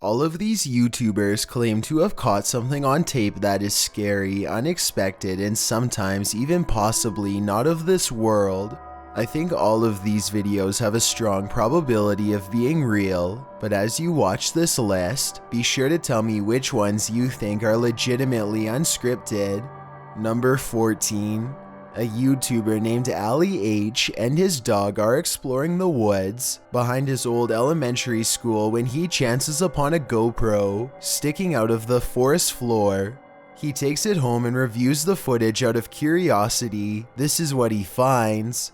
All of these YouTubers claim to have caught something on tape that is scary, unexpected, and sometimes even possibly not of this world. I think all of these videos have a strong probability of being real, but as you watch this list, be sure to tell me which ones you think are legitimately unscripted. Number 14. A YouTuber named Ali H and his dog are exploring the woods behind his old elementary school when he chances upon a GoPro sticking out of the forest floor. He takes it home and reviews the footage out of curiosity. This is what he finds.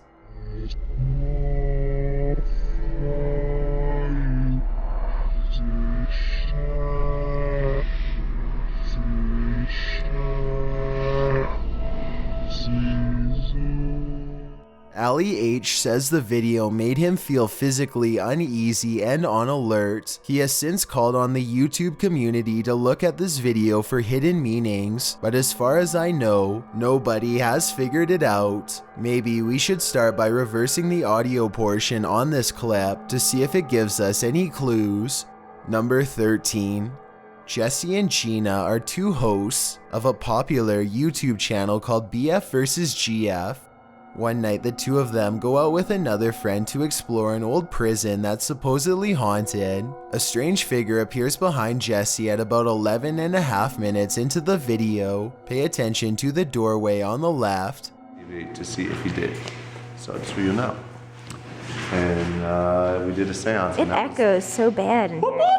Ali H says the video made him feel physically uneasy and on alert. He has since called on the YouTube community to look at this video for hidden meanings, but as far as I know, nobody has figured it out. Maybe we should start by reversing the audio portion on this clip to see if it gives us any clues. Number 13. Jesse and Gina are two hosts of a popular YouTube channel called BF vs GF. One night, the two of them go out with another friend to explore an old prison that's supposedly haunted. A strange figure appears behind Jesse at about 11.5 minutes into the video. Pay attention to the doorway on the left. To see if he did. So it's for you now. And we did a seance. It echoes so bad in here.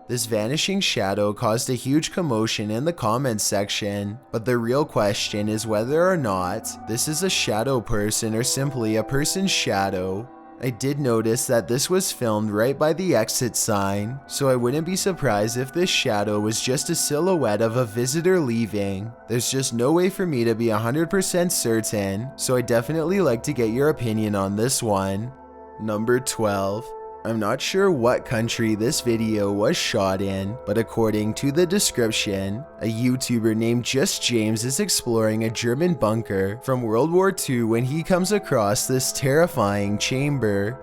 This vanishing shadow caused a huge commotion in the comments section, but the real question is whether or not this is a shadow person or simply a person's shadow. I did notice that this was filmed right by the exit sign, so I wouldn't be surprised if this shadow was just a silhouette of a visitor leaving. There's just no way for me to be 100% certain, so I definitely like to get your opinion on this one. Number 12. I'm not sure what country this video was shot in, but according to the description, a YouTuber named Just James is exploring a German bunker from World War II when he comes across this terrifying chamber.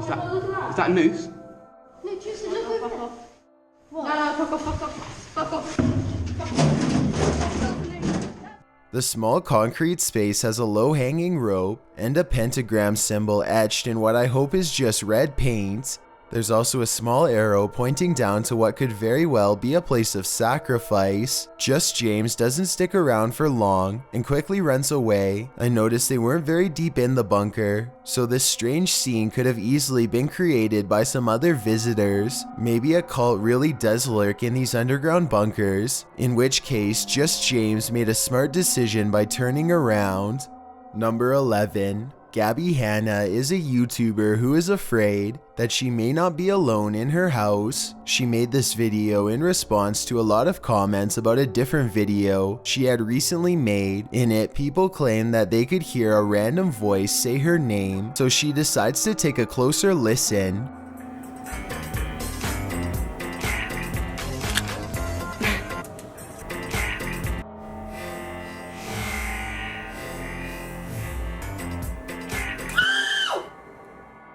Is that a noose? No, just look over there. What? No, fuck off. Fuck off. The small concrete space has a low-hanging rope and a pentagram symbol etched in what I hope is just red paint. There's also a small arrow pointing down to what could very well be a place of sacrifice. Just James doesn't stick around for long and quickly runs away. I noticed they weren't very deep in the bunker, so this strange scene could have easily been created by some other visitors. Maybe a cult really does lurk in these underground bunkers, in which case Just James made a smart decision by turning around. Number 11. Gabby Hanna is a YouTuber who is afraid that she may not be alone in her house. She made this video in response to a lot of comments about a different video she had recently made. In it, people claim that they could hear a random voice say her name, so she decides to take a closer listen.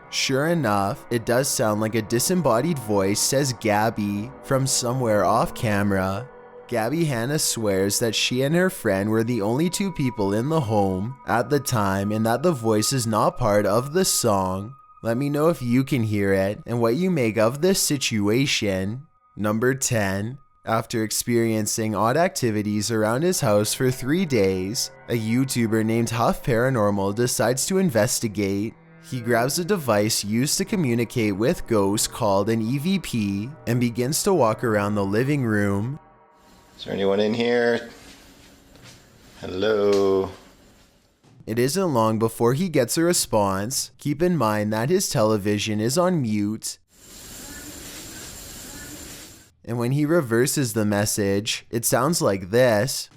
Sure enough, it does sound like a disembodied voice says Gabby from somewhere off camera. Gabby Hanna swears that she and her friend were the only two people in the home at the time and that the voice is not part of the song. Let me know if you can hear it and what you make of this situation. Number 10. After experiencing odd activities around his house for 3 days, a YouTuber named Huff Paranormal decides to investigate. He grabs a device used to communicate with ghosts called an EVP and begins to walk around the living room. Is there anyone in here? Hello? It isn't long before he gets a response. Keep in mind that his television is on mute. And when he reverses the message, it sounds like this.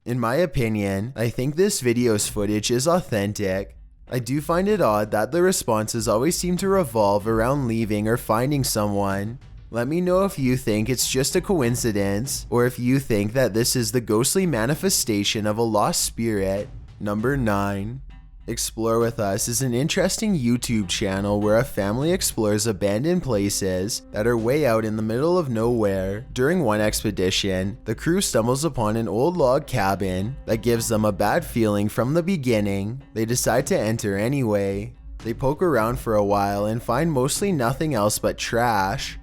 In my opinion, I think this video's footage is authentic. I do find it odd that the responses always seem to revolve around leaving or finding someone. Let me know if you think it's just a coincidence, or if you think that this is the ghostly manifestation of a lost spirit. Number 9. Explore With Us is an interesting YouTube channel where a family explores abandoned places that are way out in the middle of nowhere. During one expedition, the crew stumbles upon an old log cabin that gives them a bad feeling from the beginning. They decide to enter anyway. They poke around for a while and find mostly nothing else but trash.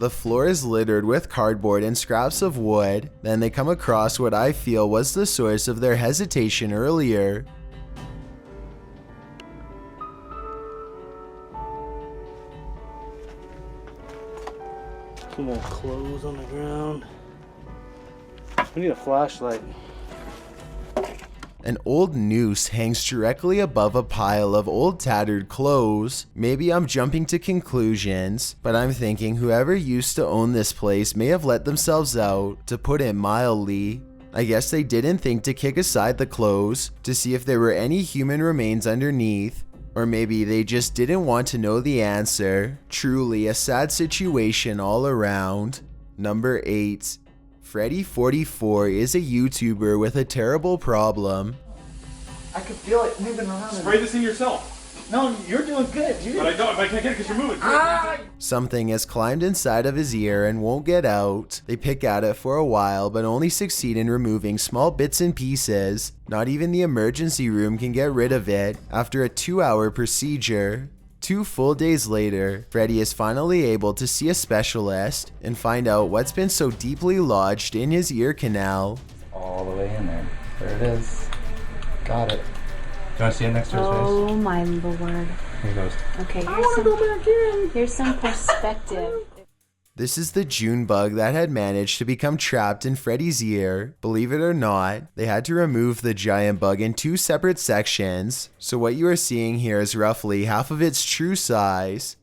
The floor is littered with cardboard and scraps of wood. Then they come across what I feel was the source of their hesitation earlier. Some more clothes on the ground. We need a flashlight. An old noose hangs directly above a pile of old tattered clothes. Maybe I'm jumping to conclusions, but I'm thinking whoever used to own this place may have let themselves out, to put it mildly. I guess they didn't think to kick aside the clothes to see if there were any human remains underneath. Or maybe they just didn't want to know the answer. Truly a sad situation all around. Number 8. Freddy44 is a YouTuber with a terrible problem. I can feel it moving around. Spray this in yourself. No, you're doing good, dude. But I can't get it because you're moving. Something has climbed inside of his ear and won't get out. They pick at it for a while but only succeed in removing small bits and pieces. Not even the emergency room can get rid of it after a 2-hour procedure. 2 full days later, Freddy is finally able to see a specialist and find out what's been so deeply lodged in his ear canal. All the way in there. There it is. Got it. Do you want to see it next to his face? Oh my lord. Here he goes. Okay, I want to go back in. here's some perspective. This is the June bug that had managed to become trapped in Freddy's ear. Believe it or not, they had to remove the giant bug in 2 separate sections, so what you are seeing here is roughly half of its true size.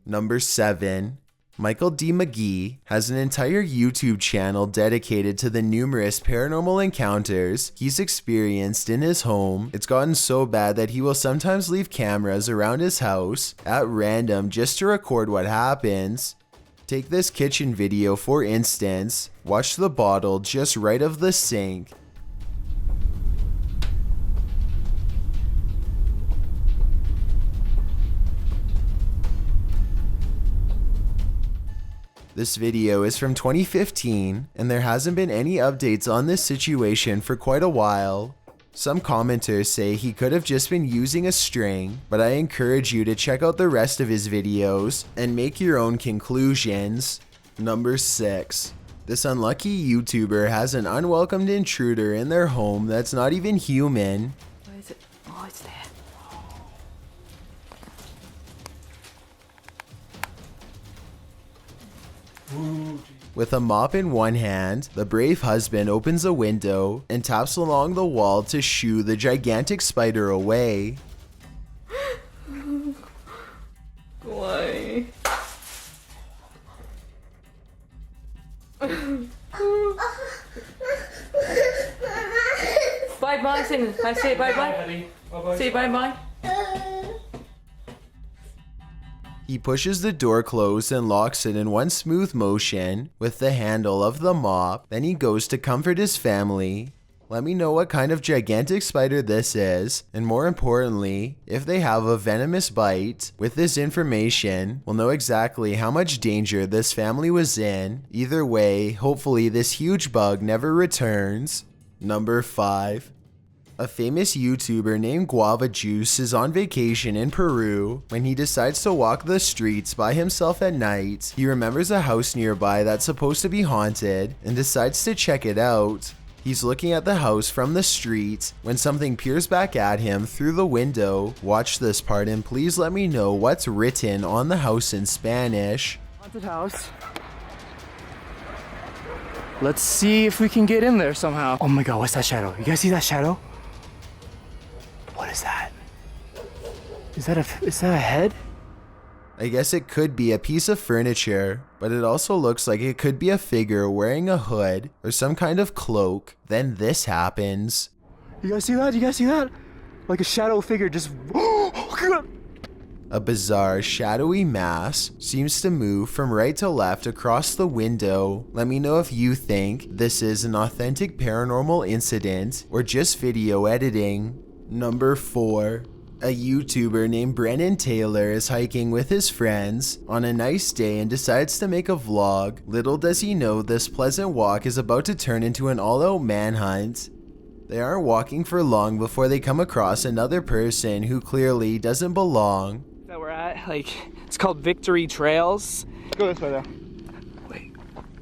Number 7. Michael D. McGee has an entire YouTube channel dedicated to the numerous paranormal encounters he's experienced in his home. It's gotten so bad that he will sometimes leave cameras around his house at random just to record what happens. Take this kitchen video for instance. Watch the bottle just right of the sink. This video is from 2015 and there hasn't been any updates on this situation for quite a while. Some commenters say he could have just been using a string, but I encourage you to check out the rest of his videos and make your own conclusions. Number 6. This unlucky YouTuber has an unwelcomed intruder in their home that's not even human. Where is it? Oh, it's there. With a mop in one hand, the brave husband opens a window and taps along the wall to shoo the gigantic spider away. Why? Bye-bye, Sin. I say bye-bye. Say bye-bye. He pushes the door closed and locks it in one smooth motion with the handle of the mop. Then he goes to comfort his family. Let me know what kind of gigantic spider this is, and more importantly, if they have a venomous bite. With this information, we'll know exactly how much danger this family was in. Either way, hopefully this huge bug never returns. Number 5. A famous YouTuber named Guava Juice is on vacation in Peru. When he decides to walk the streets by himself at night, he remembers a house nearby that's supposed to be haunted and decides to check it out. He's looking at the house from the street when something peers back at him through the window. Watch this part and please let me know what's written on the house in Spanish. Haunted house. Let's see if we can get in there somehow. Oh my god, what's that shadow? You guys see that shadow? What is that? Is that a head? I guess it could be a piece of furniture, but it also looks like it could be a figure wearing a hood or some kind of cloak. Then this happens. You guys see that? You guys see that? Like a shadow figure just... A bizarre, shadowy mass seems to move from right to left across the window. Let me know if you think this is an authentic paranormal incident or just video editing. Number 4. A YouTuber named Brennan Taylor is hiking with his friends on a nice day and decides to make a vlog. Little does he know this pleasant walk is about to turn into an all-out manhunt. They aren't walking for long before they come across another person who clearly doesn't belong. That we're at, like, it's called Victory Trails. Go this way though. Wait,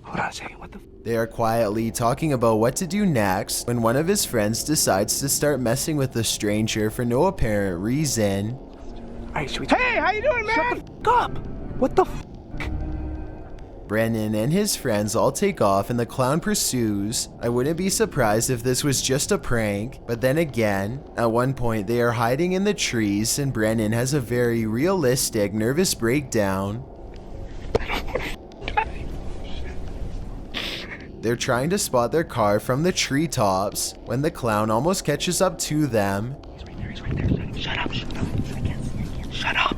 hold on a second, what the They are quietly talking about what to do next when one of his friends decides to start messing with the stranger for no apparent reason. Alright, should we Hey, how you doing, man? Shut the f up! What the f? Brennan and his friends all take off and the clown pursues. I wouldn't be surprised if this was just a prank, but then again, at one point they are hiding in the trees and Brennan has a very realistic nervous breakdown. They're trying to spot their car from the treetops when the clown almost catches up to them. He's right there. Shut up, shut up. I can't see. Shut up.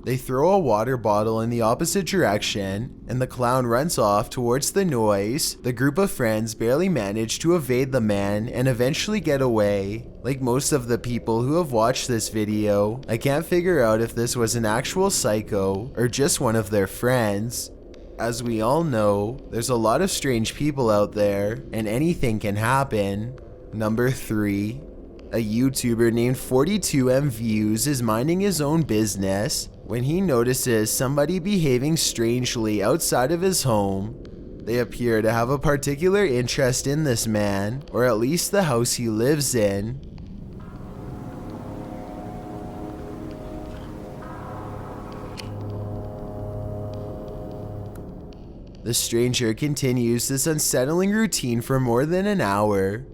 They throw a water bottle in the opposite direction, and the clown runs off towards the noise. The group of friends barely manage to evade the man and eventually get away. Like most of the people who have watched this video, I can't figure out if this was an actual psycho or just one of their friends. As we all know, there's a lot of strange people out there, and anything can happen. Number 3. A YouTuber named 42mviews is minding his own business when he notices somebody behaving strangely outside of his home. They appear to have a particular interest in this man, or at least the house he lives in. The stranger continues this unsettling routine for more than an hour.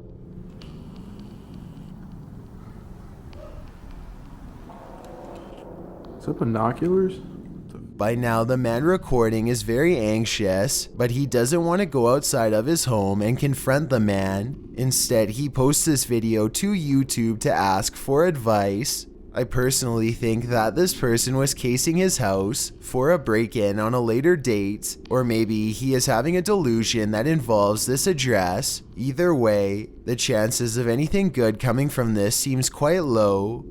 Is that binoculars? By now, the man recording is very anxious, but he doesn't want to go outside of his home and confront the man. Instead, he posts this video to YouTube to ask for advice. I personally think that this person was casing his house for a break-in on a later date, or maybe he is having a delusion that involves this address. Either way, the chances of anything good coming from this seems quite low.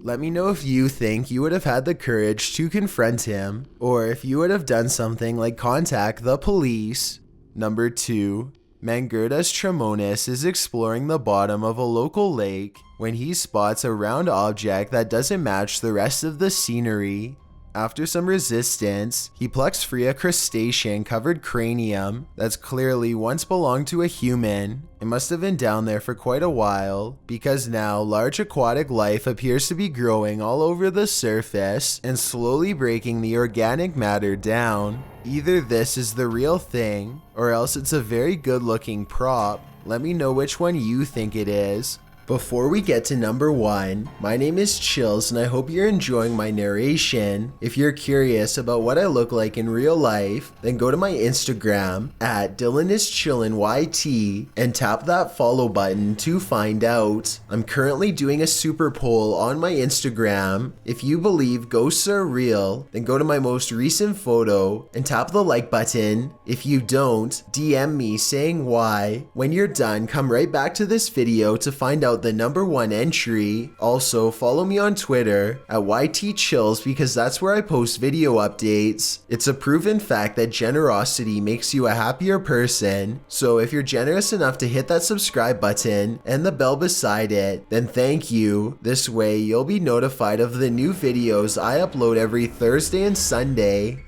Let me know if you think you would have had the courage to confront him, or if you would have done something like contact the police. Number 2. Mangurdas Tremonis is exploring the bottom of a local lake when he spots a round object that doesn't match the rest of the scenery. After some resistance, he plucks free a crustacean covered cranium that's clearly once belonged to a human. It must have been down there for quite a while, because now large aquatic life appears to be growing all over the surface and slowly breaking the organic matter down. Either this is the real thing, or else it's a very good looking prop. Let me know which one you think it is. Before we get to number 1, my name is Chills and I hope you're enjoying my narration. If you're curious about what I look like in real life, then go to my Instagram at DylanIsChillinYT and tap that follow button to find out. I'm currently doing a super poll on my Instagram. If you believe ghosts are real, then go to my most recent photo and tap the like button. If you don't, DM me saying why. When you're done, come right back to this video to find out the number 1 entry. Also, follow me on Twitter at YTChills because that's where I post video updates. It's a proven fact that generosity makes you a happier person. So if you're generous enough to hit that subscribe button and the bell beside it, then thank you. This way you'll be notified of the new videos I upload every Thursday and Sunday.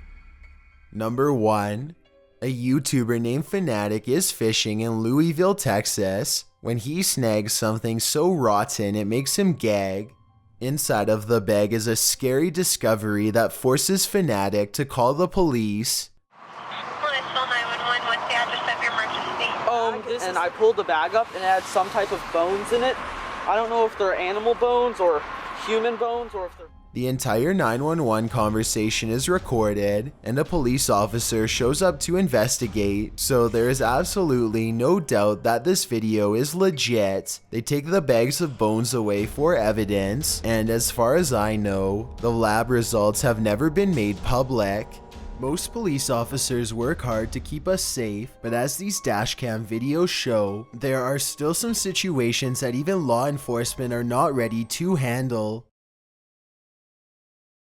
Number 1. A YouTuber named Fanatic is fishing in Louisville, Texas, when he snags something so rotten it makes him gag. Inside of the bag is a scary discovery that forces Fanatic to call the police. What's the address of your emergency? And I pulled the bag up and it had some type of bones in it. I don't know if they're animal bones or human bones or if they're... The entire 911 conversation is recorded, and a police officer shows up to investigate, so there is absolutely no doubt that this video is legit. They take the bags of bones away for evidence, and as far as I know, the lab results have never been made public. Most police officers work hard to keep us safe, but as these dashcam videos show, there are still some situations that even law enforcement are not ready to handle.